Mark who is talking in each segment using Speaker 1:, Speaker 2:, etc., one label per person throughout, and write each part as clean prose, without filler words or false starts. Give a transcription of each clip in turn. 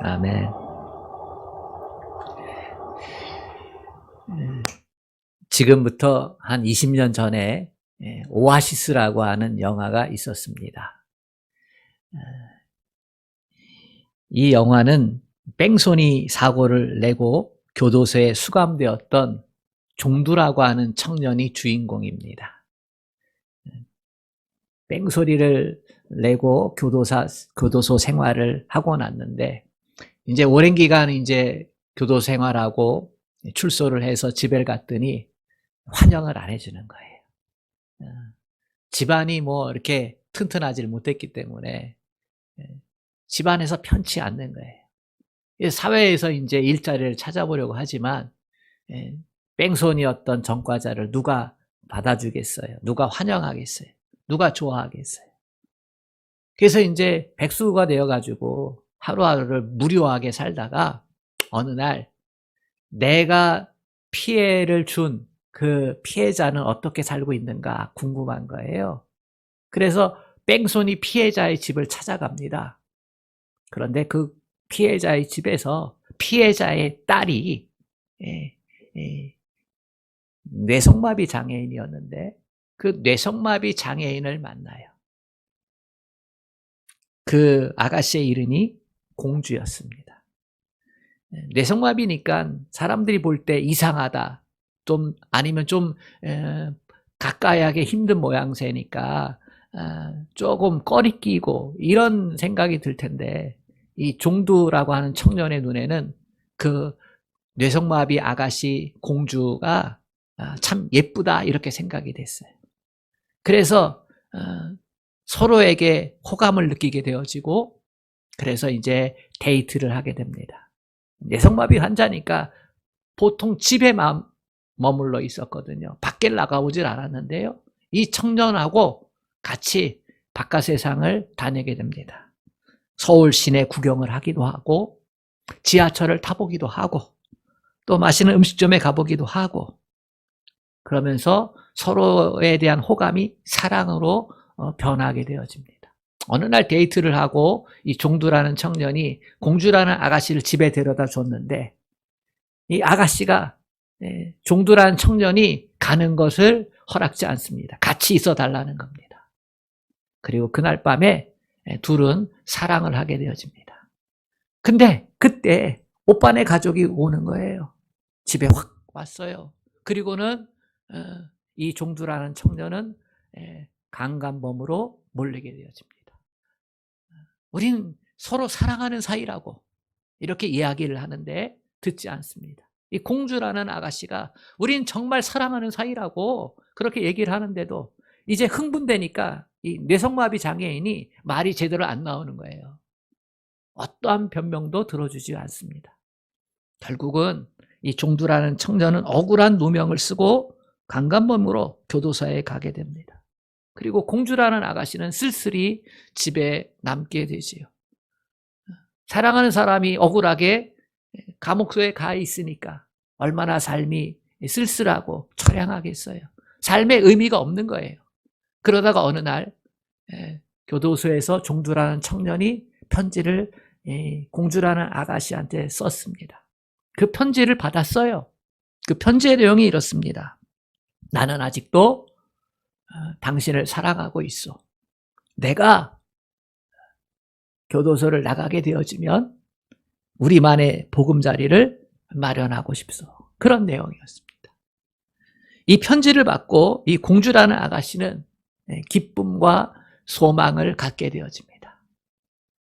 Speaker 1: 아멘. 지금부터 한 20년 전에 오아시스라고 하는 영화가 있었습니다. 이 영화는 뺑소니 사고를 내고 교도소에 수감되었던 종두라고 하는 청년이 주인공입니다. 뺑소리를 내고 교도소 생활을 하고 났는데, 이제 오랜 기간 이제 교도 생활하고 출소를 해서 집에 갔더니 환영을 안 해주는 거예요. 집안이 뭐 이렇게 튼튼하지 못했기 때문에 집안에서 편치 않는 거예요. 사회에서 이제 일자리를 찾아보려고 하지만 뺑소니였던 전과자를 누가 받아주겠어요? 누가 환영하겠어요? 누가 좋아하겠어요? 그래서 이제 백수가 되어가지고 하루하루를 무료하게 살다가 어느 날 내가 피해를 준 그 피해자는 어떻게 살고 있는가 궁금한 거예요. 그래서 뺑소니 피해자의 집을 찾아갑니다. 그런데 그 피해자의 집에서 피해자의 딸이 뇌성마비 장애인이었는데 그 뇌성마비 장애인을 만나요. 그 아가씨의 이름이 공주였습니다. 뇌성마비니까 사람들이 볼 때 이상하다, 좀 아니면 좀 가까이 하기 힘든 모양새니까 조금 꺼리끼고 이런 생각이 들 텐데, 이 종두라고 하는 청년의 눈에는 그 뇌성마비 아가씨 공주가 참 예쁘다 이렇게 생각이 됐어요. 그래서 서로에게 호감을 느끼게 되어지고, 그래서 이제 데이트를 하게 됩니다. 뇌성마비 환자니까 보통 집에 머물러 있었거든요. 밖에 나가오질 않았는데요. 이 청년하고 같이 바깥 세상을 다니게 됩니다. 서울 시내 구경을 하기도 하고, 지하철을 타보기도 하고, 또 맛있는 음식점에 가보기도 하고, 그러면서 서로에 대한 호감이 사랑으로 변하게 되어집니다. 어느 날 데이트를 하고 이 종두라는 청년이 공주라는 아가씨를 집에 데려다 줬는데, 이 아가씨가 종두라는 청년이 가는 것을 허락지 않습니다. 같이 있어 달라는 겁니다. 그리고 그날 밤에 둘은 사랑을 하게 되어집니다. 근데 그때 오빠네 가족이 오는 거예요. 집에 확 왔어요. 그리고는 이 종두라는 청년은 강간범으로 몰리게 되어집니다. 우린 서로 사랑하는 사이라고 이렇게 이야기를 하는데 듣지 않습니다. 이 공주라는 아가씨가 우린 정말 사랑하는 사이라고 그렇게 얘기를 하는데도 이제 흥분되니까 이 뇌성마비 장애인이 말이 제대로 안 나오는 거예요. 어떠한 변명도 들어주지 않습니다. 결국은 이 종두라는 청년은 억울한 누명을 쓰고 강간범으로 교도소에 가게 됩니다. 그리고 공주라는 아가씨는 쓸쓸히 집에 남게 되지요. 사랑하는 사람이 억울하게 감옥소에 가 있으니까 얼마나 삶이 쓸쓸하고 처량하겠어요. 삶의 의미가 없는 거예요. 그러다가 어느 날 교도소에서 종두라는 청년이 편지를 공주라는 아가씨한테 썼습니다. 그 편지를 받았어요. 그 편지의 내용이 이렇습니다. 나는 아직도 당신을 사랑하고 있어. 내가 교도소를 나가게 되어지면 우리만의 보금자리를 마련하고 싶소. 그런 내용이었습니다. 이 편지를 받고 이 공주라는 아가씨는 기쁨과 소망을 갖게 되어집니다.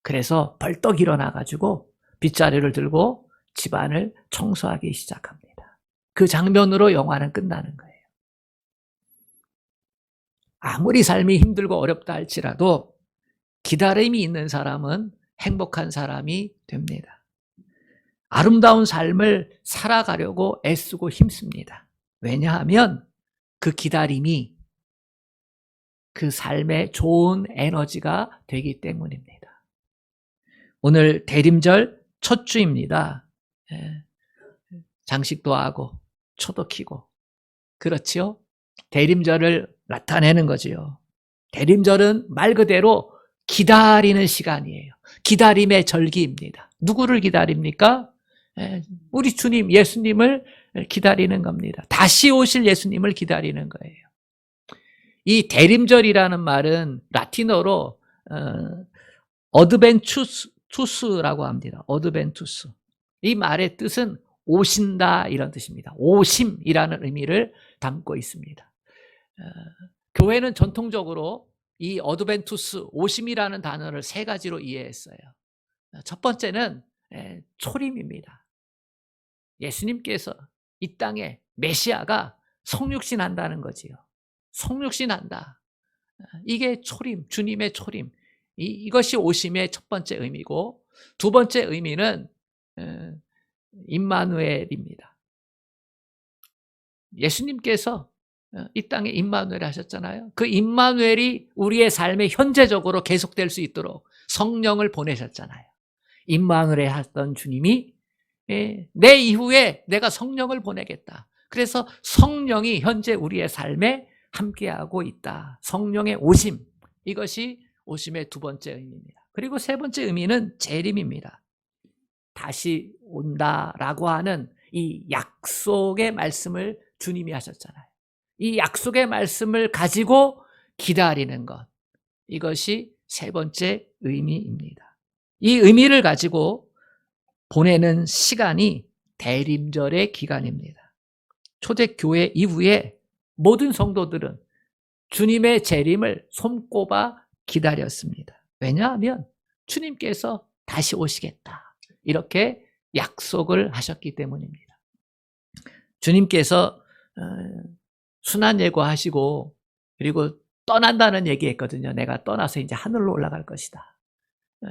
Speaker 1: 그래서 벌떡 일어나가지고 빗자루를 들고 집안을 청소하기 시작합니다. 그 장면으로 영화는 끝나는 거예요. 아무리 삶이 힘들고 어렵다 할지라도 기다림이 있는 사람은 행복한 사람이 됩니다. 아름다운 삶을 살아가려고 애쓰고 힘씁니다. 왜냐하면 그 기다림이 그 삶의 좋은 에너지가 되기 때문입니다. 오늘 대림절 첫 주입니다. 장식도 하고 초도 켜고 그렇지요? 대림절을 나타내는 거지요. 대림절은 말 그대로 기다리는 시간이에요. 기다림의 절기입니다. 누구를 기다립니까? 우리 주님 예수님을 기다리는 겁니다. 다시 오실 예수님을 기다리는 거예요. 이 대림절이라는 말은 라틴어로 어드벤투스라고 합니다. 어드벤투스. 이 말의 뜻은 오신다 이런 뜻입니다. 오심이라는 의미를 담고 있습니다. 교회는 전통적으로 이 어드벤투스, 오심이라는 단어를 세 가지로 이해했어요. 첫 번째는 초림입니다. 예수님께서 이 땅에 메시아가 성육신한다는 거지요. 성육신한다. 이게 초림, 주님의 초림. 이것이 오심의 첫 번째 의미고, 두 번째 의미는 임마누엘입니다. 예수님께서 이 땅에 임마누엘 하셨잖아요. 그 임마누엘이 우리의 삶에 현재적으로 계속될 수 있도록 성령을 보내셨잖아요. 임마누엘 하셨던 주님이 내 이후에 내가 성령을 보내겠다. 그래서 성령이 현재 우리의 삶에 함께하고 있다. 성령의 오심. 이것이 오심의 두 번째 의미입니다. 그리고 세 번째 의미는 재림입니다. 다시 온다라고 하는 이 약속의 말씀을 주님이 하셨잖아요. 이 약속의 말씀을 가지고 기다리는 것. 이것이 세 번째 의미입니다. 이 의미를 가지고 보내는 시간이 대림절의 기간입니다. 초대교회 이후에 모든 성도들은 주님의 재림을 손꼽아 기다렸습니다. 왜냐하면 주님께서 다시 오시겠다. 이렇게 약속을 하셨기 때문입니다. 주님께서 순환예고하시고 그리고 떠난다는 얘기했거든요. 내가 떠나서 이제 하늘로 올라갈 것이다.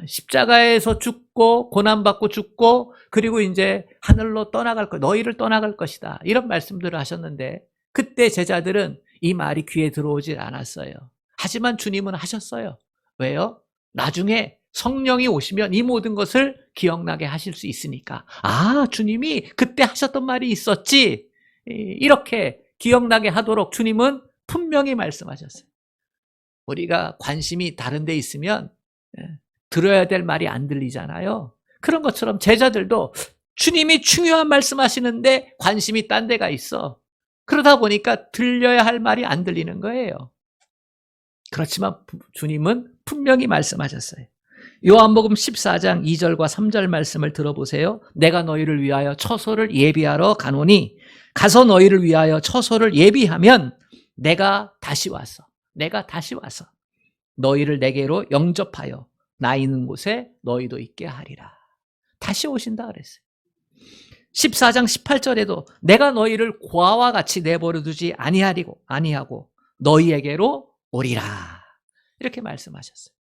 Speaker 1: 십자가에서 죽고 고난받고 죽고 그리고 이제 하늘로 떠나갈 것, 너희를 떠나갈 것이다. 이런 말씀들을 하셨는데 그때 제자들은 이 말이 귀에 들어오질 않았어요. 하지만 주님은 하셨어요. 왜요? 나중에 성령이 오시면 이 모든 것을 기억나게 하실 수 있으니까. 아, 주님이 그때 하셨던 말이 있었지. 이렇게 기억나게 하도록 주님은 분명히 말씀하셨어요. 우리가 관심이 다른 데 있으면 들어야 될 말이 안 들리잖아요. 그런 것처럼 제자들도 주님이 중요한 말씀하시는데 관심이 딴 데가 있어. 그러다 보니까 들려야 할 말이 안 들리는 거예요. 그렇지만 주님은 분명히 말씀하셨어요. 요한복음 14장 2절과 3절 말씀을 들어보세요. 내가 너희를 위하여 처소를 예비하러 가노니 가서 너희를 위하여 처소를 예비하면 내가 다시 와서 너희를 내게로 영접하여 나 있는 곳에 너희도 있게 하리라. 다시 오신다 그랬어요. 14장 18절에도 내가 너희를 고아와 같이 내버려 두지 아니하고 너희에게로 오리라. 이렇게 말씀하셨어요.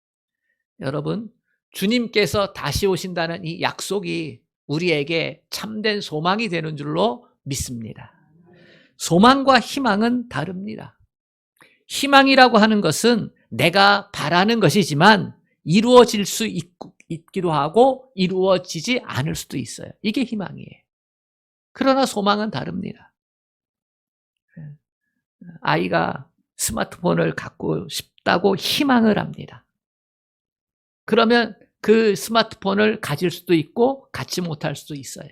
Speaker 1: 여러분, 주님께서 다시 오신다는 이 약속이 우리에게 참된 소망이 되는 줄로 믿습니다. 소망과 희망은 다릅니다. 희망이라고 하는 것은 내가 바라는 것이지만 이루어질 수 있기도 하고 이루어지지 않을 수도 있어요. 이게 희망이에요. 그러나 소망은 다릅니다. 아이가 스마트폰을 갖고 싶다고 희망을 합니다. 그러면 그 스마트폰을 가질 수도 있고 갖지 못할 수도 있어요.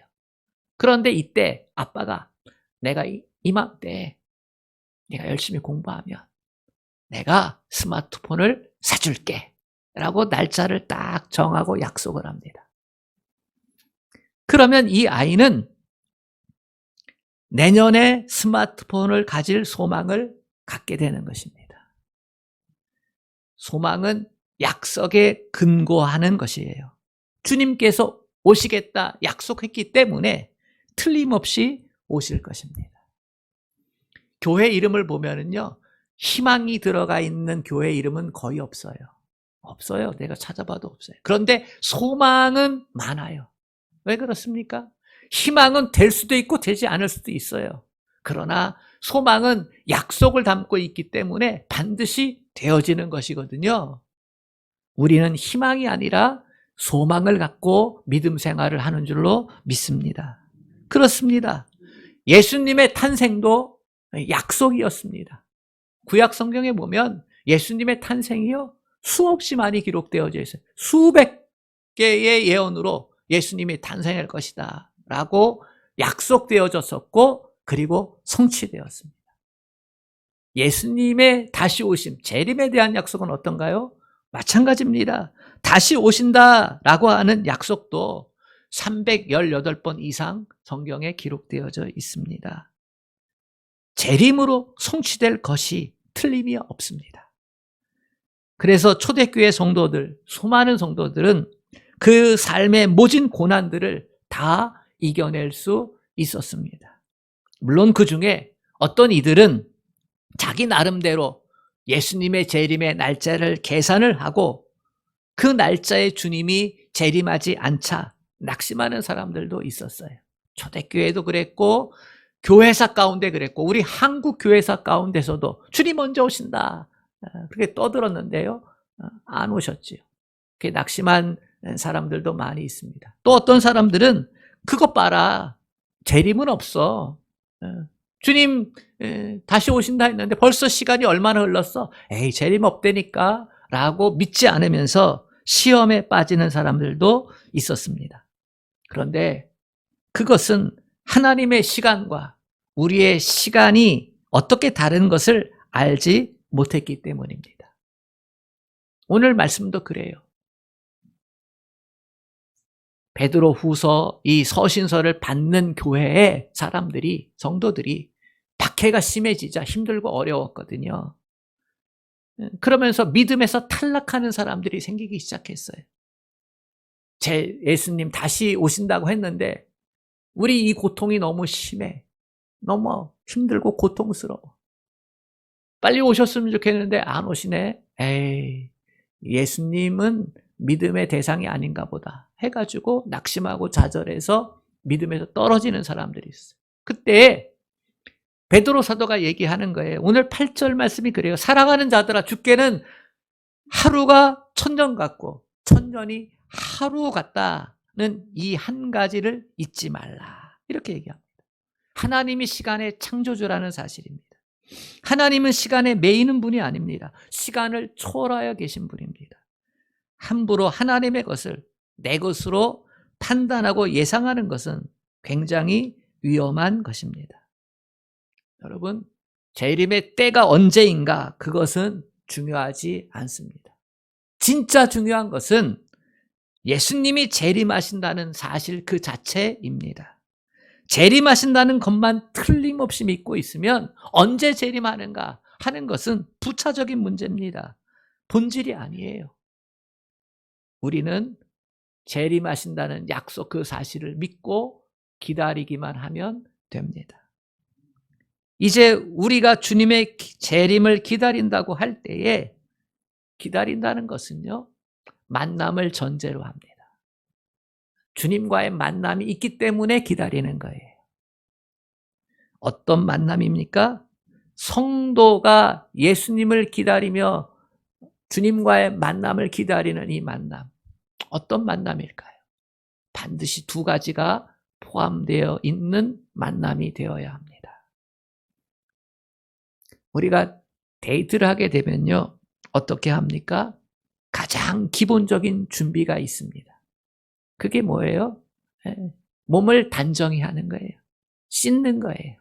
Speaker 1: 그런데 이때 아빠가 내가 이맘때 내가 열심히 공부하면 내가 스마트폰을 사줄게 라고 날짜를 딱 정하고 약속을 합니다. 그러면 이 아이는 내년에 스마트폰을 가질 소망을 갖게 되는 것입니다. 소망은 약속에 근거하는 것이에요. 주님께서 오시겠다 약속했기 때문에 틀림없이 오실 것입니다. 교회 이름을 보면은요, 희망이 들어가 있는 교회 이름은 거의 없어요. 없어요. 내가 찾아봐도 없어요. 그런데 소망은 많아요. 왜 그렇습니까? 희망은 될 수도 있고 되지 않을 수도 있어요. 그러나 소망은 약속을 담고 있기 때문에 반드시 되어지는 것이거든요. 우리는 희망이 아니라 소망을 갖고 믿음 생활을 하는 줄로 믿습니다. 그렇습니다. 예수님의 탄생도 약속이었습니다. 구약 성경에 보면 예수님의 탄생이요, 수없이 많이 기록되어져 있어요. 수백 개의 예언으로 예수님이 탄생할 것이다 라고 약속되어졌었고 그리고 성취되었습니다. 예수님의 다시 오심, 재림에 대한 약속은 어떤가요? 마찬가지입니다. 다시 오신다라고 하는 약속도 318번 이상 성경에 기록되어져 있습니다. 재림으로 성취될 것이 틀림이 없습니다. 그래서 초대교회 성도들, 수많은 성도들은 그 삶의 모진 고난들을 다 이겨낼 수 있었습니다. 물론 그 중에 어떤 이들은 자기 나름대로 예수님의 재림의 날짜를 계산을 하고 그 날짜에 주님이 재림하지 않자 낙심하는 사람들도 있었어요. 초대교회도 그랬고 교회사 가운데 그랬고 우리 한국 교회사 가운데서도 주님 먼저 오신다 그렇게 떠들었는데요. 안 오셨지요. 그렇게 낙심한 사람들도 많이 있습니다. 또 어떤 사람들은 그것 봐라. 재림은 없어. 주님 다시 오신다 했는데 벌써 시간이 얼마나 흘렀어? 에이 재림 없다니까 라고 믿지 않으면서 시험에 빠지는 사람들도 있었습니다. 그런데 그것은 하나님의 시간과 우리의 시간이 어떻게 다른 것을 알지 못했기 때문입니다. 오늘 말씀도 그래요. 베드로 후서 이 서신서를 받는 교회의 사람들이, 성도들이 박해가 심해지자 힘들고 어려웠거든요. 그러면서 믿음에서 탈락하는 사람들이 생기기 시작했어요. 예수님 다시 오신다고 했는데 우리 이 고통이 너무 심해. 너무 힘들고 고통스러워. 빨리 오셨으면 좋겠는데 안 오시네. 에이, 예수님은 믿음의 대상이 아닌가 보다 해가지고 낙심하고 좌절해서 믿음에서 떨어지는 사람들이 있어요. 그때 베드로 사도가 얘기하는 거예요. 오늘 8절 말씀이 그래요. 사랑하는 자들아 주께는 하루가 천년 같고 천년이 하루 같다는 이 한 가지를 잊지 말라. 이렇게 얘기합니다. 하나님이 시간의 창조주라는 사실입니다. 하나님은 시간에 매이는 분이 아닙니다. 시간을 초월하여 계신 분입니다. 함부로 하나님의 것을 내 것으로 판단하고 예상하는 것은 굉장히 위험한 것입니다. 여러분, 재림의 때가 언제인가 그것은 중요하지 않습니다. 진짜 중요한 것은 예수님이 재림하신다는 사실 그 자체입니다. 재림하신다는 것만 틀림없이 믿고 있으면 언제 재림하는가 하는 것은 부차적인 문제입니다. 본질이 아니에요. 우리는 재림하신다는 약속 그 사실을 믿고 기다리기만 하면 됩니다. 이제 우리가 주님의 재림을 기다린다고 할 때에 기다린다는 것은요, 만남을 전제로 합니다. 주님과의 만남이 있기 때문에 기다리는 거예요. 어떤 만남입니까? 성도가 예수님을 기다리며 주님과의 만남을 기다리는 이 만남. 어떤 만남일까요? 반드시 두 가지가 포함되어 있는 만남이 되어야 합니다. 우리가 데이트를 하게 되면요, 어떻게 합니까? 가장 기본적인 준비가 있습니다. 그게 뭐예요? 몸을 단정히 하는 거예요. 씻는 거예요.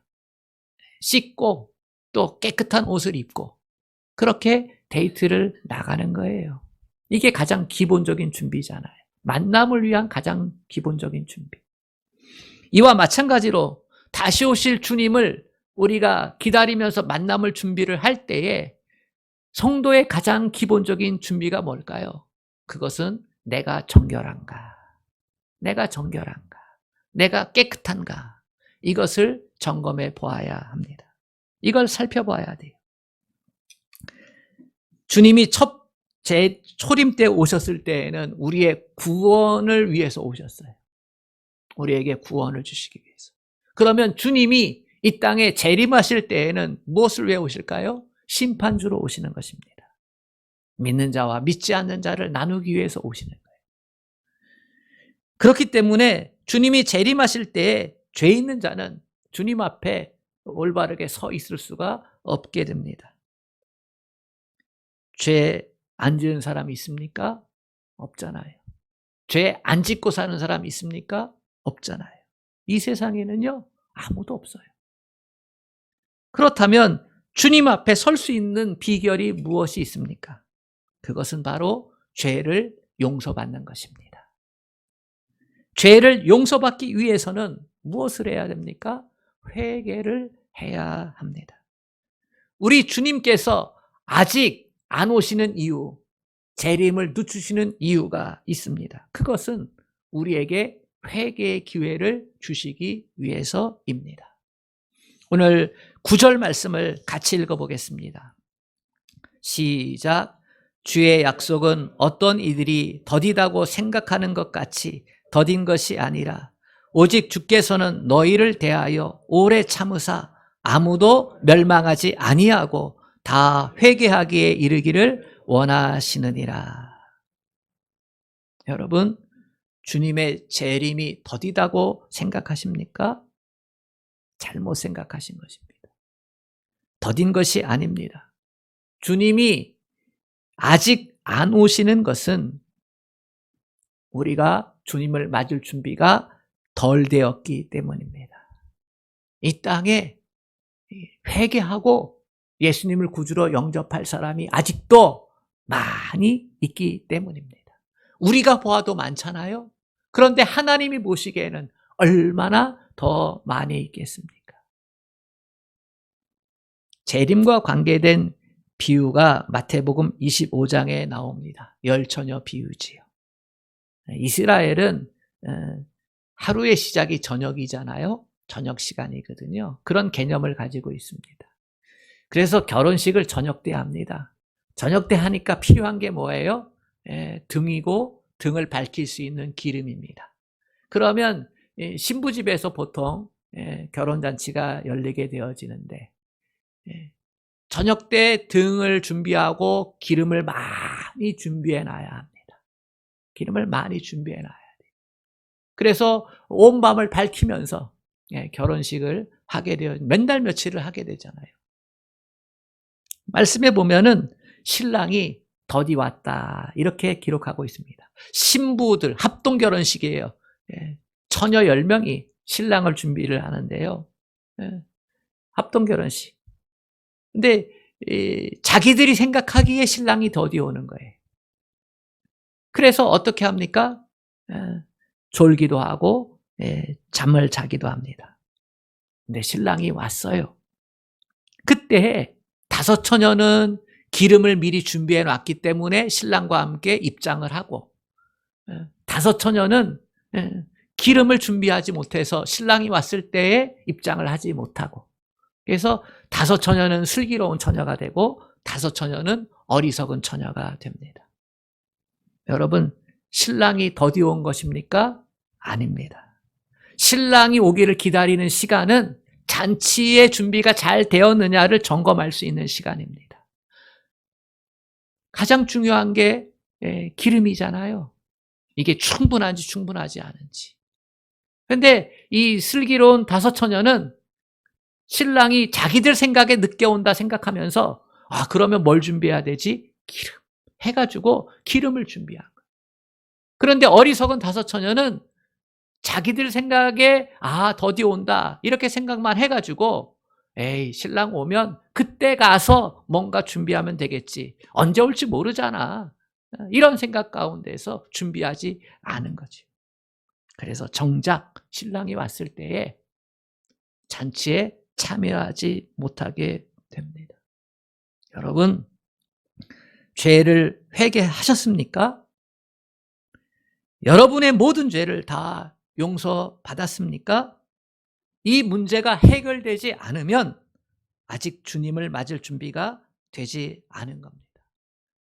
Speaker 1: 씻고 또 깨끗한 옷을 입고 그렇게 데이트를 나가는 거예요. 이게 가장 기본적인 준비잖아요. 만남을 위한 가장 기본적인 준비. 이와 마찬가지로 다시 오실 주님을 우리가 기다리면서 만남을 준비를 할 때에 성도의 가장 기본적인 준비가 뭘까요? 그것은 내가 정결한가? 내가 정결한가? 내가 깨끗한가? 이것을 점검해 보아야 합니다. 이걸 살펴봐야 돼요. 주님이 첫 초림 때 오셨을 때에는 우리의 구원을 위해서 오셨어요. 우리에게 구원을 주시기 위해서. 그러면 주님이 이 땅에 재림하실 때에는 무엇을 위해 오실까요? 심판주로 오시는 것입니다. 믿는 자와 믿지 않는 자를 나누기 위해서 오시는 거예요. 그렇기 때문에 주님이 재림하실 때에 죄 있는 자는 주님 앞에 올바르게 서 있을 수가 없게 됩니다. 죄 안 지은 사람이 있습니까? 없잖아요. 죄 안 짓고 사는 사람이 있습니까? 없잖아요. 이 세상에는요, 아무도 없어요. 그렇다면 주님 앞에 설 수 있는 비결이 무엇이 있습니까? 그것은 바로 죄를 용서받는 것입니다. 죄를 용서받기 위해서는 무엇을 해야 됩니까? 회개를 해야 합니다. 우리 주님께서 아직 안 오시는 이유, 재림을 늦추시는 이유가 있습니다. 그것은 우리에게 회개의 기회를 주시기 위해서입니다. 오늘 9절 말씀을 같이 읽어보겠습니다. 시작. 주의 약속은 어떤 이들이 더디다고 생각하는 것 같이 더딘 것이 아니라 오직 주께서는 너희를 대하여 오래 참으사 아무도 멸망하지 아니하고 다 회개하기에 이르기를 원하시느니라. 여러분, 주님의 재림이 더디다고 생각하십니까? 잘못 생각하신 것입니다. 더딘 것이 아닙니다. 주님이 아직 안 오시는 것은 우리가 주님을 맞을 준비가 덜 되었기 때문입니다. 이 땅에 회개하고 예수님을 구주로 영접할 사람이 아직도 많이 있기 때문입니다. 우리가 보아도 많잖아요. 그런데 하나님이 보시기에는 얼마나 더 많이 있겠습니까? 재림과 관계된 비유가 마태복음 25장에 나옵니다. 열처녀 비유지요. 이스라엘은 하루의 시작이 저녁이잖아요. 저녁 시간이거든요. 그런 개념을 가지고 있습니다. 그래서 결혼식을 저녁 때 합니다. 저녁 때 하니까 필요한 게 뭐예요? 등이고 등을 밝힐 수 있는 기름입니다. 그러면 신부집에서 보통 결혼잔치가 열리게 되어지는데 저녁 때 등을 준비하고 기름을 많이 준비해 놔야 합니다. 기름을 많이 준비해 놔야 돼요. 그래서 온 밤을 밝히면서 결혼식을 하게 되어 몇 달 며칠을 하게 되잖아요. 말씀에 보면은 신랑이 더디 왔다 이렇게 기록하고 있습니다. 신부들 합동 결혼식이에요. 처녀 10명이 신랑을 준비를 하는데요. 합동 결혼식. 근데 자기들이 생각하기에 신랑이 더디 오는 거예요. 그래서 어떻게 합니까? 졸기도 하고 잠을 자기도 합니다. 근데 신랑이 왔어요. 그때 5 처녀는 기름을 미리 준비해 놨기 때문에 신랑과 함께 입장을 하고 5 처녀는 기름을 준비하지 못해서 신랑이 왔을 때에 입장을 하지 못하고 그래서 5 처녀는 슬기로운 처녀가 되고 5 처녀는 어리석은 처녀가 됩니다. 여러분, 신랑이 더디 온 것입니까? 아닙니다. 신랑이 오기를 기다리는 시간은 잔치의 준비가 잘 되었느냐를 점검할 수 있는 시간입니다. 가장 중요한 게 기름이잖아요. 이게 충분한지 충분하지 않은지. 그런데 이 슬기로운 5 처녀는 신랑이 자기들 생각에 늦게 온다 생각하면서 그러면 뭘 준비해야 되지? 기름. 해가지고 기름을 준비한 거예요. 그런데 어리석은 5 처녀는 자기들 생각에 더디 온다 이렇게 생각만 해가지고 신랑 오면 그때 가서 뭔가 준비하면 되겠지. 언제 올지 모르잖아. 이런 생각 가운데서 준비하지 않은 거죠. 그래서 정작 신랑이 왔을 때에 잔치에 참여하지 못하게 됩니다. 여러분, 죄를 회개하셨습니까? 여러분의 모든 죄를 다 용서받았습니까? 이 문제가 해결되지 않으면 아직 주님을 맞을 준비가 되지 않은 겁니다.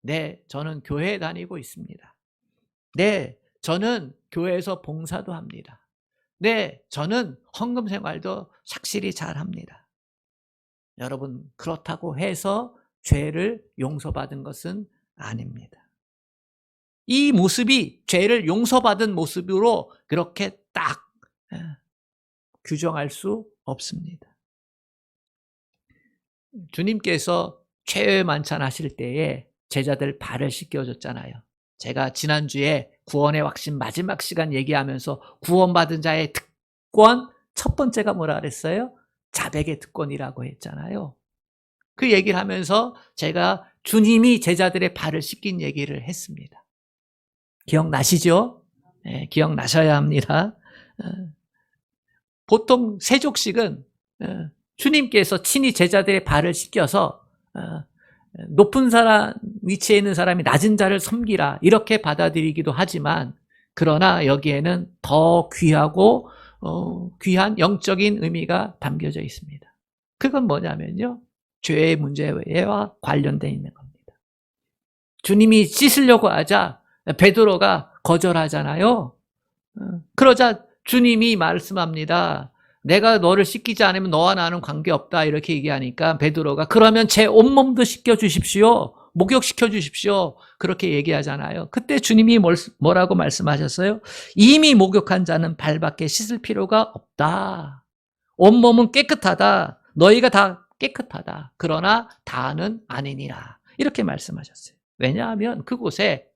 Speaker 1: 네, 저는 교회에 다니고 있습니다. 네, 저는 교회에서 봉사도 합니다. 네, 저는 헌금 생활도 착실히 잘 합니다. 여러분, 그렇다고 해서 죄를 용서받은 것은 아닙니다. 이 모습이 죄를 용서받은 모습으로 그렇게 딱 규정할 수 없습니다. 주님께서 최후의 만찬 하실 때에 제자들 발을 씻겨줬잖아요. 제가 지난주에 구원의 확신 마지막 시간 얘기하면서 구원받은 자의 특권 첫 번째가 뭐라 그랬어요? 자백의 특권이라고 했잖아요. 그 얘기를 하면서 제가 주님이 제자들의 발을 씻긴 얘기를 했습니다. 기억나시죠? 네, 기억나셔야 합니다. 보통 세족식은 주님께서 친히 제자들의 발을 씻겨서 높은 사람 위치에 있는 사람이 낮은 자를 섬기라 이렇게 받아들이기도 하지만, 그러나 여기에는 더 귀하고 귀한 영적인 의미가 담겨져 있습니다. 그건 뭐냐면요, 죄의 문제와 관련되어 있는 겁니다. 주님이 씻으려고 하자 베드로가 거절하잖아요. 그러자 주님이 말씀합니다. 내가 너를 씻기지 않으면 너와 나는 관계없다 이렇게 얘기하니까 베드로가 그러면 제 온몸도 씻겨주십시오. 목욕시켜 주십시오. 그렇게 얘기하잖아요. 그때 주님이 뭐라고 말씀하셨어요? 이미 목욕한 자는 발밖에 씻을 필요가 없다. 온몸은 깨끗하다. 너희가 다 깨끗하다. 그러나 다는 아니니라. 이렇게 말씀하셨어요. 왜냐하면 그곳에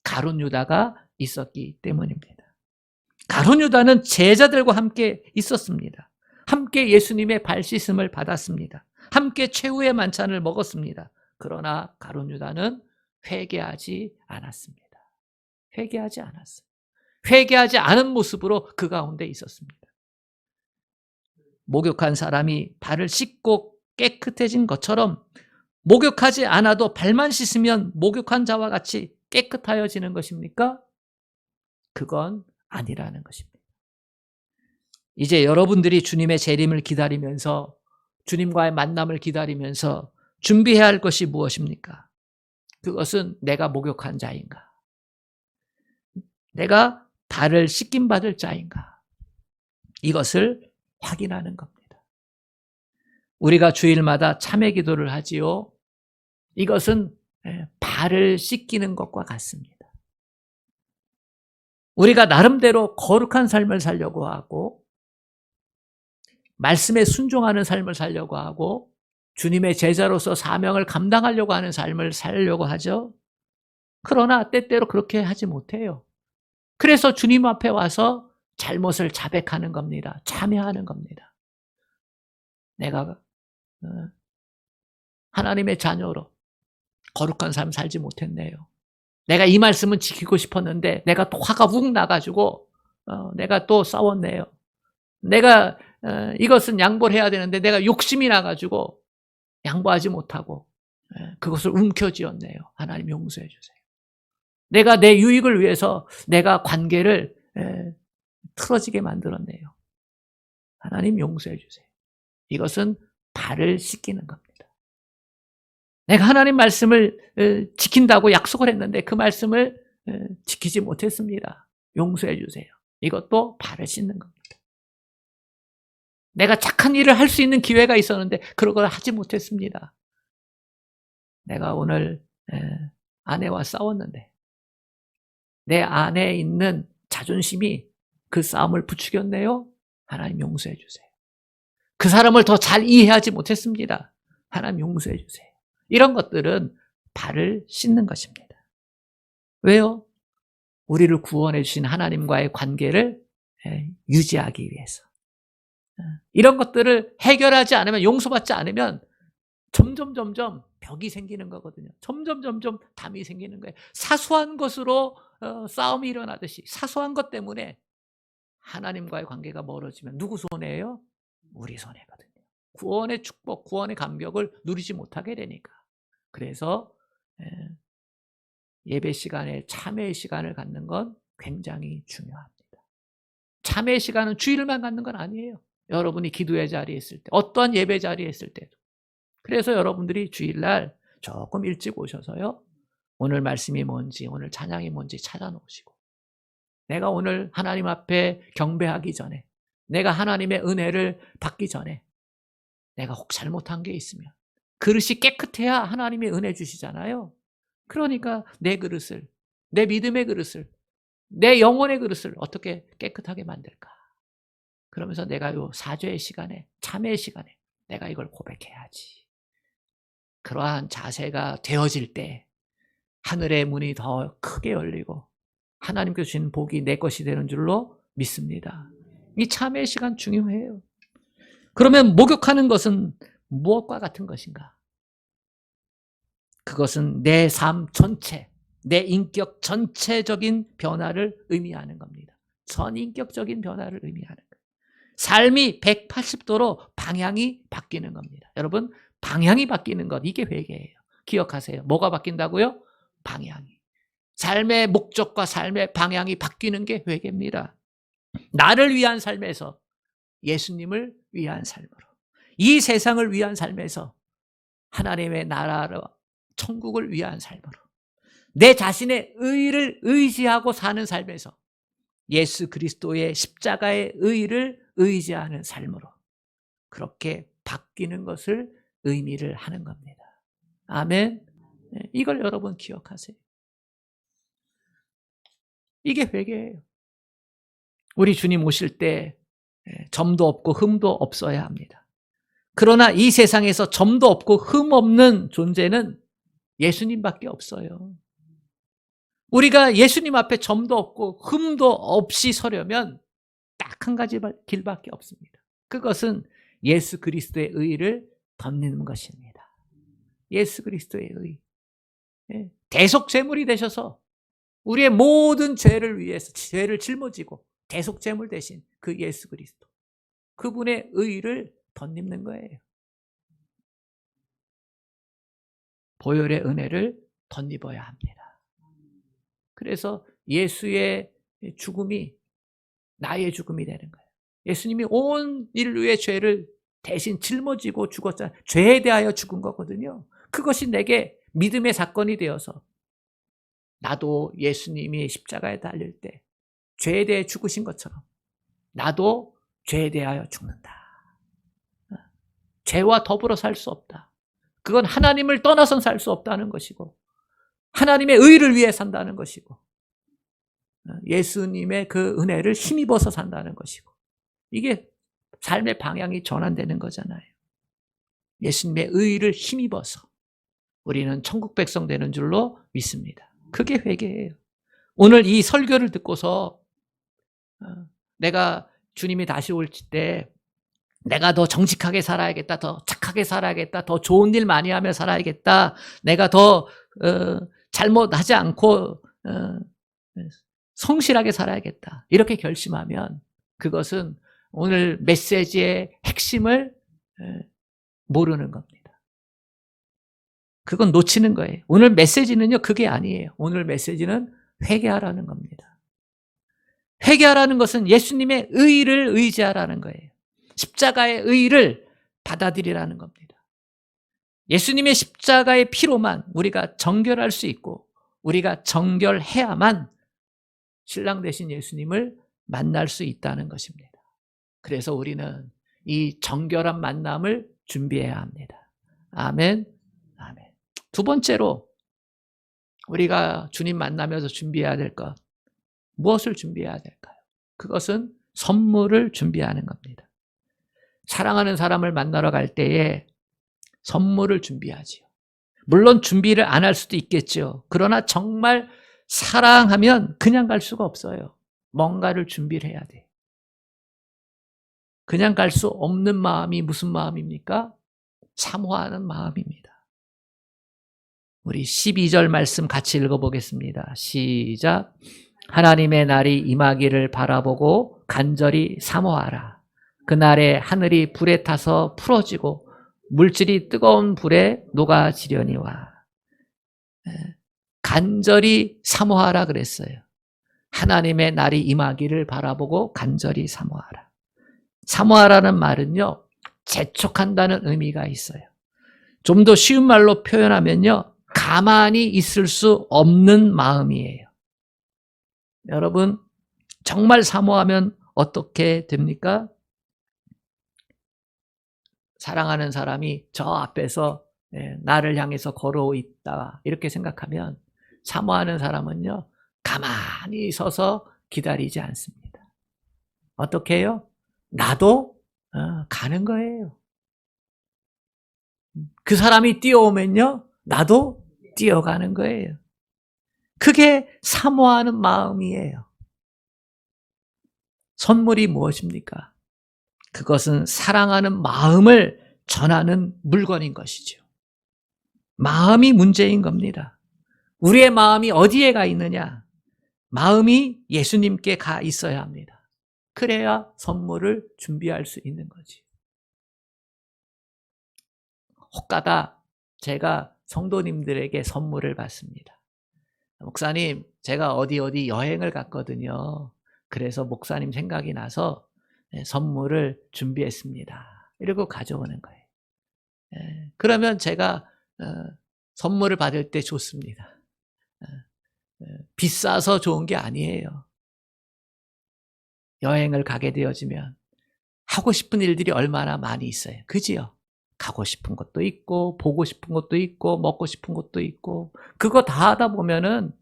Speaker 1: 가룟 유다가 있었기 때문입니다. 가룟 유다는 제자들과 함께 있었습니다. 함께 예수님의 발 씻음을 받았습니다. 함께 최후의 만찬을 먹었습니다. 그러나 가룟 유다는 회개하지 않았습니다. 회개하지 않았어요. 회개하지 않은 모습으로 그 가운데 있었습니다. 목욕한 사람이 발을 씻고 깨끗해진 것처럼 목욕하지 않아도 발만 씻으면 목욕한 자와 같이 깨끗하여지는 것입니까? 그건 아니라는 것입니다. 이제 여러분들이 주님의 재림을 기다리면서, 주님과의 만남을 기다리면서 준비해야 할 것이 무엇입니까? 그것은 내가 목욕한 자인가? 내가 발을 씻김 받을 자인가? 이것을 확인하는 겁니다. 우리가 주일마다 참회 기도를 하지요. 이것은 발을 씻기는 것과 같습니다. 우리가 나름대로 거룩한 삶을 살려고 하고, 말씀에 순종하는 삶을 살려고 하고, 주님의 제자로서 사명을 감당하려고 하는 삶을 살려고 하죠. 그러나 때때로 그렇게 하지 못해요. 그래서 주님 앞에 와서 잘못을 자백하는 겁니다. 참회하는 겁니다. 내가 하나님의 자녀로 거룩한 삶 살지 못했네요. 내가 이 말씀은 지키고 싶었는데 내가 또 화가 훅 나가지고 내가 또 싸웠네요. 내가 이것은 양보를 해야 되는데 내가 욕심이 나가지고 양보하지 못하고 그것을 움켜쥐었네요. 하나님 용서해 주세요. 내가 내 유익을 위해서 내가 관계를 틀어지게 만들었네요. 하나님 용서해 주세요. 이것은 발을 씻기는 겁니다. 내가 하나님 말씀을 지킨다고 약속을 했는데 그 말씀을 지키지 못했습니다. 용서해 주세요. 이것도 발을 씻는 겁니다. 내가 착한 일을 할 수 있는 기회가 있었는데 그런 걸 하지 못했습니다. 내가 오늘 아내와 싸웠는데 내 안에 있는 자존심이 그 싸움을 부추겼네요. 하나님 용서해 주세요. 그 사람을 더 잘 이해하지 못했습니다. 하나님 용서해 주세요. 이런 것들은 발을 씻는 것입니다. 왜요? 우리를 구원해 주신 하나님과의 관계를 유지하기 위해서. 이런 것들을 해결하지 않으면, 용서받지 않으면 점점 벽이 생기는 거거든요. 점점 담이 생기는 거예요. 사소한 것으로 싸움이 일어나듯이 사소한 것 때문에 하나님과의 관계가 멀어지면 누구 손해예요? 우리 손해거든요. 구원의 축복, 구원의 감격을 누리지 못하게 되니까. 그래서 예배 시간에 참회의 시간을 갖는 건 굉장히 중요합니다. 참회의 시간은 주일만 갖는 건 아니에요. 여러분이 기도의 자리에 있을 때, 어떠한 예배 자리에 있을 때도. 그래서 여러분들이 주일날 조금 일찍 오셔서요, 오늘 말씀이 뭔지, 오늘 찬양이 뭔지 찾아놓으시고, 내가 오늘 하나님 앞에 경배하기 전에, 내가 하나님의 은혜를 받기 전에 내가 혹 잘못한 게 있으면, 그릇이 깨끗해야 하나님의 은혜 주시잖아요. 그러니까 내 그릇을, 내 믿음의 그릇을, 내 영혼의 그릇을 어떻게 깨끗하게 만들까? 그러면서 내가 요 사죄의 시간에, 참회의 시간에 내가 이걸 고백해야지. 그러한 자세가 되어질 때 하늘의 문이 더 크게 열리고 하나님께서 주신 복이 내 것이 되는 줄로 믿습니다. 이 참회의 시간 중요해요. 그러면 목욕하는 것은 무엇과 같은 것인가? 그것은 내 삶 전체, 내 인격 전체적인 변화를 의미하는 겁니다. 전인격적인 변화를 의미하는 거예요. 삶이 180도로 방향이 바뀌는 겁니다. 여러분, 방향이 바뀌는 것, 이게 회개예요. 기억하세요. 뭐가 바뀐다고요? 방향이. 삶의 목적과 삶의 방향이 바뀌는 게 회개입니다. 나를 위한 삶에서 예수님을 위한 삶으로, 이 세상을 위한 삶에서 하나님의 나라로 천국을 위한 삶으로, 내 자신의 의를 의지하고 사는 삶에서 예수 그리스도의 십자가의 의를 의지하는 삶으로 그렇게 바뀌는 것을 의미를 하는 겁니다. 아멘. 이걸 여러분 기억하세요. 이게 회개예요. 우리 주님 오실 때 점도 없고 흠도 없어야 합니다. 그러나 이 세상에서 점도 없고 흠 없는 존재는 예수님밖에 없어요. 우리가 예수님 앞에 점도 없고 흠도 없이 서려면 딱 한 가지 길밖에 없습니다. 그것은 예수 그리스도의 의를 덧입는 것입니다. 예수 그리스도의 의. 대속제물이 되셔서 우리의 모든 죄를 위해서 죄를 짊어지고 대속제물 대신 그 예수 그리스도, 그분의 의를 덧입는 거예요. 보혈의 은혜를 덧입어야 합니다. 그래서 예수의 죽음이 나의 죽음이 되는 거예요. 예수님이 온 인류의 죄를 대신 짊어지고 죽었잖아요. 죄에 대하여 죽은 거거든요. 그것이 내게 믿음의 사건이 되어서 나도 예수님이 십자가에 달릴 때 죄에 대해 죽으신 것처럼 나도 죄에 대하여 죽는다. 죄와 더불어 살 수 없다. 그건 하나님을 떠나선 살 수 없다는 것이고 하나님의 의를 위해 산다는 것이고 예수님의 그 은혜를 힘입어서 산다는 것이고 이게 삶의 방향이 전환되는 거잖아요. 예수님의 의를 힘입어서 우리는 천국 백성 되는 줄로 믿습니다. 그게 회개예요. 오늘 이 설교를 듣고서 내가 주님이 다시 올 때 내가 더 정직하게 살아야겠다, 더 착하게 살아야겠다, 더 좋은 일 많이 하며 살아야겠다, 내가 더 잘못하지 않고 성실하게 살아야겠다, 이렇게 결심하면 그것은 오늘 메시지의 핵심을 모르는 겁니다. 그건 놓치는 거예요. 오늘 메시지는요, 그게 아니에요. 오늘 메시지는 회개하라는 겁니다. 회개하라는 것은 예수님의 의를 의지하라는 거예요. 십자가의 의를 받아들이라는 겁니다. 예수님의 십자가의 피로만 우리가 정결할 수 있고 우리가 정결해야만 신랑 되신 예수님을 만날 수 있다는 것입니다. 그래서 우리는 이 정결한 만남을 준비해야 합니다. 아멘. 아멘. 두 번째로 우리가 주님 만나면서 준비해야 될 것, 무엇을 준비해야 될까요? 그것은 선물을 준비하는 겁니다. 사랑하는 사람을 만나러 갈 때에 선물을 준비하지요. 물론 준비를 안 할 수도 있겠죠. 그러나 정말 사랑하면 그냥 갈 수가 없어요. 뭔가를 준비를 해야 돼요. 그냥 갈 수 없는 마음이 무슨 마음입니까? 사모하는 마음입니다. 우리 12절 말씀 같이 읽어보겠습니다. 시작. 하나님의 날이 임하기를 바라보고 간절히 사모하라. 그날에 하늘이 불에 타서 풀어지고 물질이 뜨거운 불에 녹아지려니와. 간절히 사모하라 그랬어요. 하나님의 날이 임하기를 바라보고 간절히 사모하라. 사모하라는 말은요, 재촉한다는 의미가 있어요. 좀 더 쉬운 말로 표현하면요, 가만히 있을 수 없는 마음이에요. 여러분, 정말 사모하면 어떻게 됩니까? 사랑하는 사람이 저 앞에서 나를 향해서 걸어오고 있다, 이렇게 생각하면 사모하는 사람은요, 가만히 서서 기다리지 않습니다. 어떻게 해요? 나도 가는 거예요. 그 사람이 뛰어오면요, 나도 뛰어가는 거예요. 그게 사모하는 마음이에요. 선물이 무엇입니까? 그것은 사랑하는 마음을 전하는 물건인 것이죠. 마음이 문제인 겁니다. 우리의 마음이 어디에 가 있느냐? 마음이 예수님께 가 있어야 합니다. 그래야 선물을 준비할 수 있는 거지. 혹가다 제가 성도님들에게 선물을 받습니다. 목사님, 제가 어디 여행을 갔거든요. 그래서 목사님 생각이 나서 선물을 준비했습니다. 이러고 가져오는 거예요. 그러면 제가 선물을 받을 때 좋습니다. 비싸서 좋은 게 아니에요. 여행을 가게 되어지면 하고 싶은 일들이 얼마나 많이 있어요. 그지요? 가고 싶은 것도 있고 보고 싶은 것도 있고 먹고 싶은 것도 있고 그거 다 하다 보면은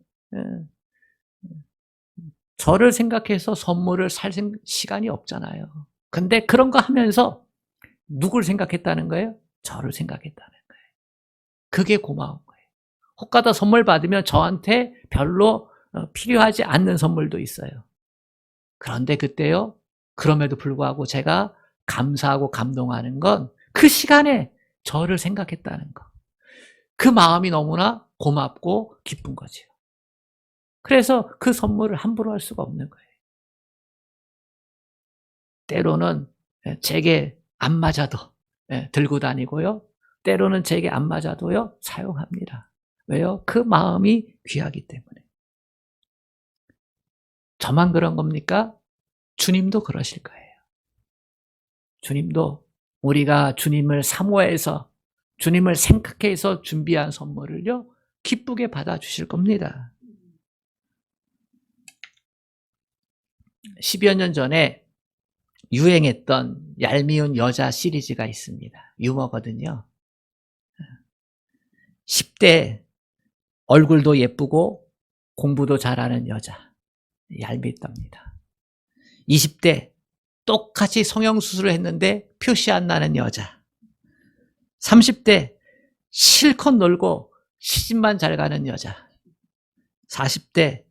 Speaker 1: 저를 생각해서 선물을 살 시간이 없잖아요. 근데 그런 거 하면서 누굴 생각했다는 거예요? 저를 생각했다는 거예요. 그게 고마운 거예요. 혹가다 선물 받으면 저한테 별로 필요하지 않는 선물도 있어요. 그런데 그때요, 그럼에도 불구하고 제가 감사하고 감동하는 건 그 시간에 저를 생각했다는 거. 그 마음이 너무나 고맙고 기쁜 거죠. 그래서 그 선물을 함부로 할 수가 없는 거예요. 때로는 제게 안 맞아도 들고 다니고요. 때로는 제게 안 맞아도요, 사용합니다. 왜요? 그 마음이 귀하기 때문에. 저만 그런 겁니까? 주님도 그러실 거예요. 주님도 우리가 주님을 사모해서 주님을 생각해서 준비한 선물을요, 기쁘게 받아주실 겁니다. 10여 년 전에 유행했던 얄미운 여자 시리즈가 있습니다. 유머거든요. 10대 얼굴도 예쁘고 공부도 잘하는 여자. 얄밉답니다. 20대 똑같이 성형수술을 했는데 표시 안 나는 여자. 30대 실컷 놀고 시집만 잘 가는 여자. 40대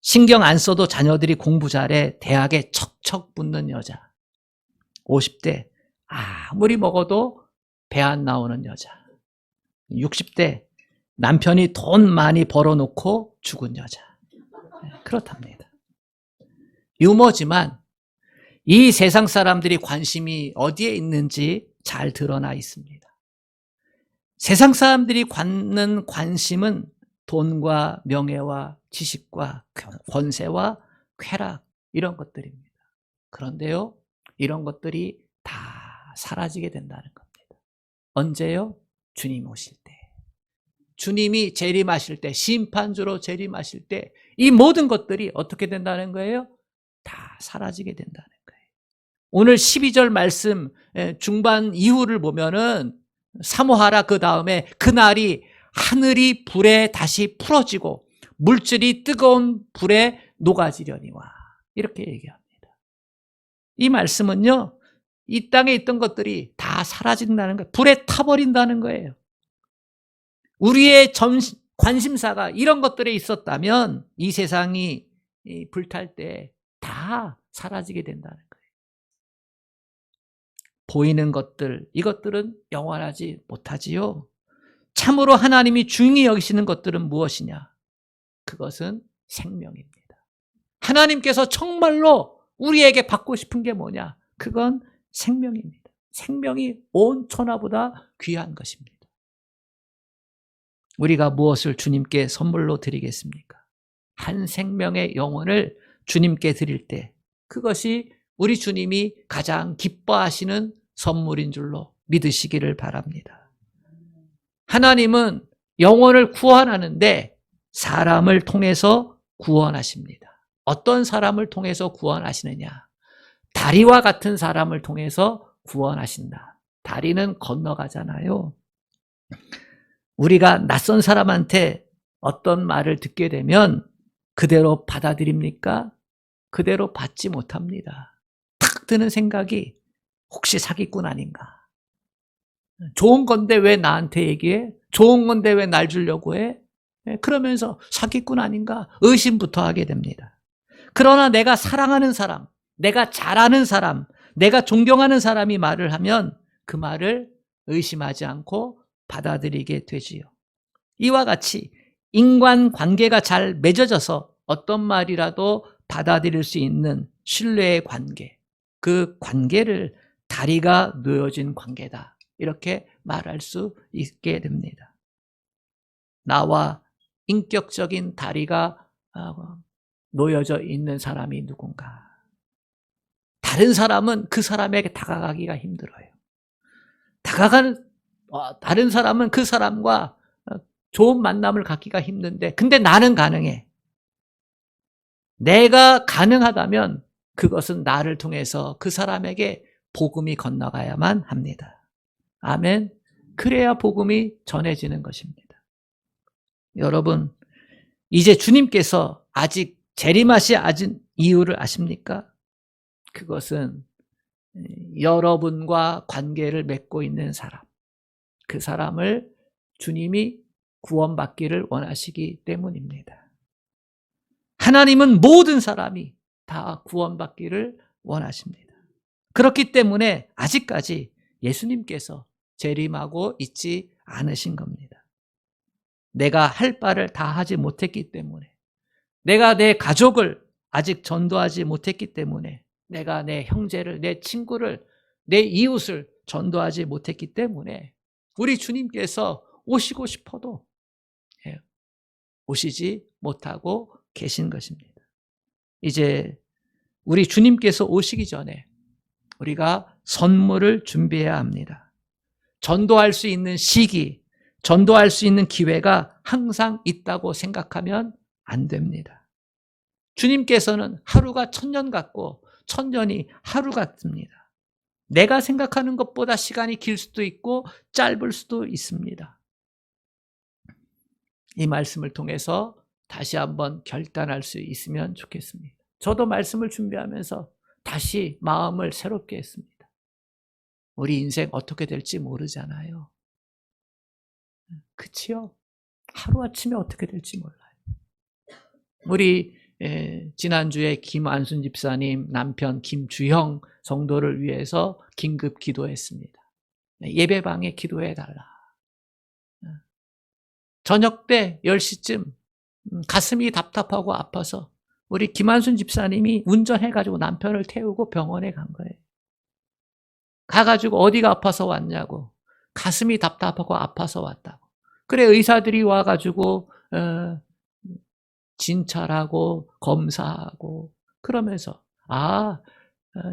Speaker 1: 신경 안 써도 자녀들이 공부 잘해 대학에 척척 붙는 여자. 50대 아무리 먹어도 배 안 나오는 여자. 60대 남편이 돈 많이 벌어놓고 죽은 여자. 그렇답니다. 유머지만 이 세상 사람들이 관심이 어디에 있는지 잘 드러나 있습니다. 세상 사람들이 갖는 관심은 돈과 명예와 지식과 권세와 쾌락 이런 것들입니다. 그런데요, 이런 것들이 다 사라지게 된다는 겁니다. 언제요? 주님 오실 때. 주님이 재림하실 때, 심판주로 재림하실 때 이 모든 것들이 어떻게 된다는 거예요? 다 사라지게 된다는 거예요. 오늘 12절 말씀 중반 이후를 보면은 사모하라 그 다음에 그날이 하늘이 불에 다시 풀어지고 물질이 뜨거운 불에 녹아지려니와 이렇게 얘기합니다. 이 말씀은요, 이 땅에 있던 것들이 다 사라진다는 거예요. 불에 타버린다는 거예요. 우리의 관심사가 이런 것들에 있었다면 이 세상이 불탈 때 다 사라지게 된다는 거예요. 보이는 것들, 이것들은 영원하지 못하지요. 참으로 하나님이 중히 여기시는 것들은 무엇이냐? 그것은 생명입니다. 하나님께서 정말로 우리에게 받고 싶은 게 뭐냐? 그건 생명입니다. 생명이 온 천하보다 귀한 것입니다. 우리가 무엇을 주님께 선물로 드리겠습니까? 한 생명의 영혼을 주님께 드릴 때 그것이 우리 주님이 가장 기뻐하시는 선물인 줄로 믿으시기를 바랍니다. 하나님은 영혼을 구원하는데 사람을 통해서 구원하십니다. 어떤 사람을 통해서 구원하시느냐? 다리와 같은 사람을 통해서 구원하신다. 다리는 건너가잖아요. 우리가 낯선 사람한테 어떤 말을 듣게 되면 그대로 받아들입니까? 그대로 받지 못합니다. 탁 드는 생각이 혹시 사기꾼 아닌가? 좋은 건데 왜 나한테 얘기해? 좋은 건데 왜 날 주려고 해? 그러면서 사기꾼 아닌가 의심부터 하게 됩니다. 그러나 내가 사랑하는 사람, 내가 잘 아는 사람, 내가 존경하는 사람이 말을 하면 그 말을 의심하지 않고 받아들이게 되지요. 이와 같이 인간관계가 잘 맺어져서 어떤 말이라도 받아들일 수 있는 신뢰의 관계, 그 관계를 다리가 놓여진 관계다, 이렇게 말할 수 있게 됩니다. 나와 인격적인 다리가 놓여져 있는 사람이 누군가. 다른 사람은 그 사람에게 다가가기가 힘들어요. 다른 사람은 그 사람과 좋은 만남을 갖기가 힘든데, 근데 나는 가능해. 내가 가능하다면 그것은 나를 통해서 그 사람에게 복음이 건너가야만 합니다. 아멘. 그래야 복음이 전해지는 것입니다. 여러분, 이제 주님께서 아직 재림하신 이유를 아십니까? 그것은 여러분과 관계를 맺고 있는 사람, 그 사람을 주님이 구원받기를 원하시기 때문입니다. 하나님은 모든 사람이 다 구원받기를 원하십니다. 그렇기 때문에 아직까지 예수님께서 재림하고 있지 않으신 겁니다. 내가 할 바를 다 하지 못했기 때문에, 내가 내 가족을 아직 전도하지 못했기 때문에, 내가 내 형제를, 내 친구를, 내 이웃을 전도하지 못했기 때문에 우리 주님께서 오시고 싶어도 오시지 못하고 계신 것입니다. 이제 우리 주님께서 오시기 전에 우리가 선물을 준비해야 합니다. 전도할 수 있는 시기, 전도할 수 있는 기회가 항상 있다고 생각하면 안 됩니다. 주님께서는 하루가 1000년 같고 1000년이 하루 같습니다. 내가 생각하는 것보다 시간이 길 수도 있고 짧을 수도 있습니다. 이 말씀을 통해서 다시 한번 결단할 수 있으면 좋겠습니다. 저도 말씀을 준비하면서 다시 마음을 새롭게 했습니다. 우리 인생 어떻게 될지 모르잖아요. 그치요? 하루아침에 어떻게 될지 몰라요. 우리 지난주에 김안순 집사님 남편 김주형 성도를 위해서 긴급 기도했습니다. 예배방에 기도해달라. 저녁 때 10시쯤 가슴이 답답하고 아파서 우리 김안순 집사님이 운전해가지고 남편을 태우고 병원에 간 거예요. 가가지고 어디가 아파서 왔냐고, 가슴이 답답하고 아파서 왔다고. 그래, 의사들이 와가지고 진찰하고 검사하고 그러면서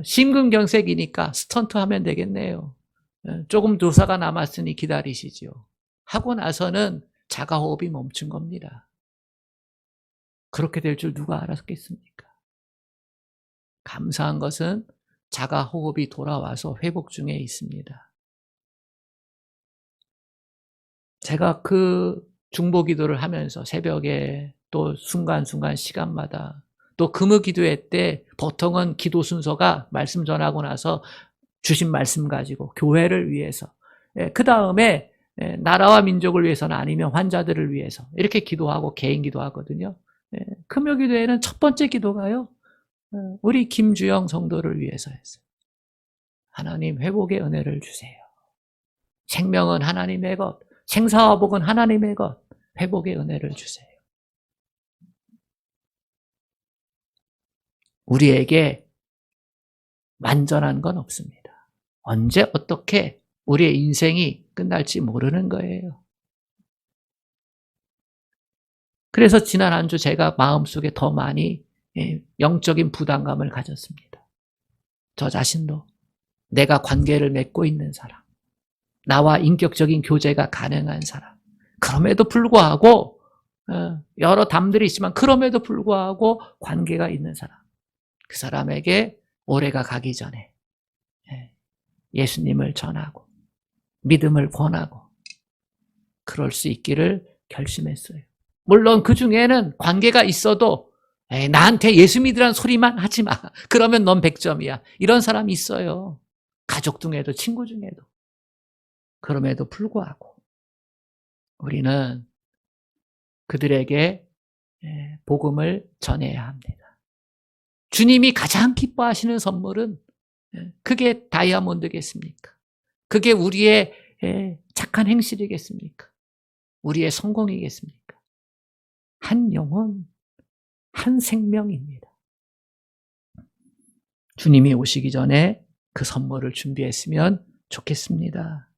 Speaker 1: 심근경색이니까 스턴트 하면 되겠네요. 조금 조사가 남았으니 기다리시죠. 하고 나서는 자가호흡이 멈춘 겁니다. 그렇게 될 줄 누가 알았겠습니까? 감사한 것은 자가호흡이 돌아와서 회복 중에 있습니다. 제가 그 중보기도를 하면서 새벽에 또 순간순간 시간마다 또 금요기도회 때 보통은 기도 순서가 말씀 전하고 나서 주신 말씀 가지고 교회를 위해서, 그 다음에 나라와 민족을 위해서는 아니면 환자들을 위해서 이렇게 기도하고 개인 기도하거든요. 금요기도회는 첫 번째 기도가요, 우리 김주영 성도를 위해서 했어요. 하나님 회복의 은혜를 주세요. 생명은 하나님의 것, 생사와 복은 하나님의 것, 회복의 은혜를 주세요. 우리에게 완전한 건 없습니다. 언제 어떻게 우리의 인생이 끝날지 모르는 거예요. 그래서 지난 한 주 제가 마음속에 더 많이 영적인 부담감을 가졌습니다. 저 자신도 내가 관계를 맺고 있는 사람, 나와 인격적인 교제가 가능한 사람, 그럼에도 불구하고 여러 담들이 있지만 그럼에도 불구하고 관계가 있는 사람, 그 사람에게 올해가 가기 전에 예수님을 전하고 믿음을 권하고 그럴 수 있기를 결심했어요. 물론 그 중에는 관계가 있어도 나한테 예수 믿으라는 소리만 하지 마, 그러면 넌 100점이야, 이런 사람이 있어요. 가족 중에도 친구 중에도. 그럼에도 불구하고 우리는 그들에게 복음을 전해야 합니다. 주님이 가장 기뻐하시는 선물은 그게 다이아몬드겠습니까? 그게 우리의 착한 행실이겠습니까? 우리의 성공이겠습니까? 한 영혼, 한 생명입니다. 주님이 오시기 전에 그 선물을 준비했으면 좋겠습니다.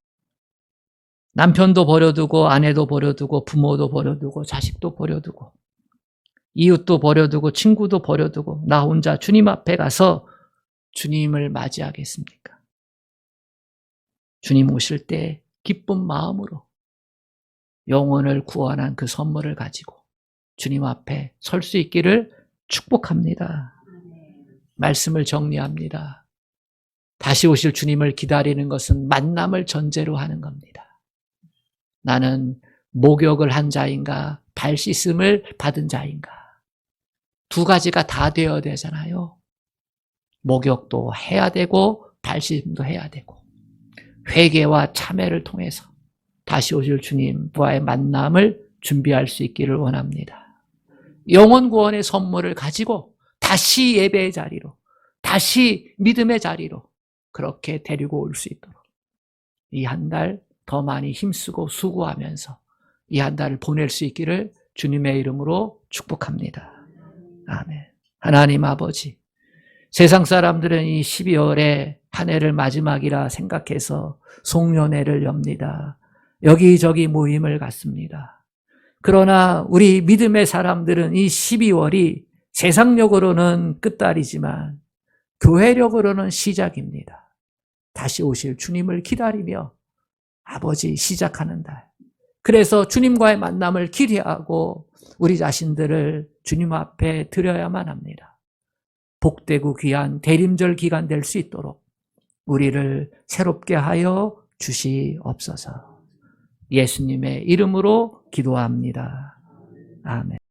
Speaker 1: 남편도 버려두고 아내도 버려두고 부모도 버려두고 자식도 버려두고 이웃도 버려두고 친구도 버려두고 나 혼자 주님 앞에 가서 주님을 맞이하겠습니까? 주님 오실 때 기쁜 마음으로 영혼을 구원한 그 선물을 가지고 주님 앞에 설 수 있기를 축복합니다. 말씀을 정리합니다. 다시 오실 주님을 기다리는 것은 만남을 전제로 하는 겁니다. 나는 목욕을 한 자인가 발 씻음을 받은 자인가 두 가지가 다 되어야 되잖아요. 목욕도 해야 되고 발 씻음도 해야 되고 회개와 참회를 통해서 다시 오실 주님과의 만남을 준비할 수 있기를 원합니다. 영혼 구원의 선물을 가지고 다시 예배의 자리로 다시 믿음의 자리로 그렇게 데리고 올 수 있도록 이 한 달 더 많이 힘쓰고 수고하면서 이 한 달을 보낼 수 있기를 주님의 이름으로 축복합니다. 아멘. 하나님 아버지, 세상 사람들은 이 12월에 한 해를 마지막이라 생각해서 송년회를 엽니다. 여기저기 모임을 갖습니다. 그러나 우리 믿음의 사람들은 이 12월이 세상력으로는 끝달이지만 교회력으로는 시작입니다. 다시 오실 주님을 기다리며 아버지 시작하는 달. 그래서 주님과의 만남을 기대하고 우리 자신들을 주님 앞에 드려야만 합니다. 복되고 귀한 대림절 기간 될 수 있도록 우리를 새롭게 하여 주시옵소서. 예수님의 이름으로 기도합니다. 아멘.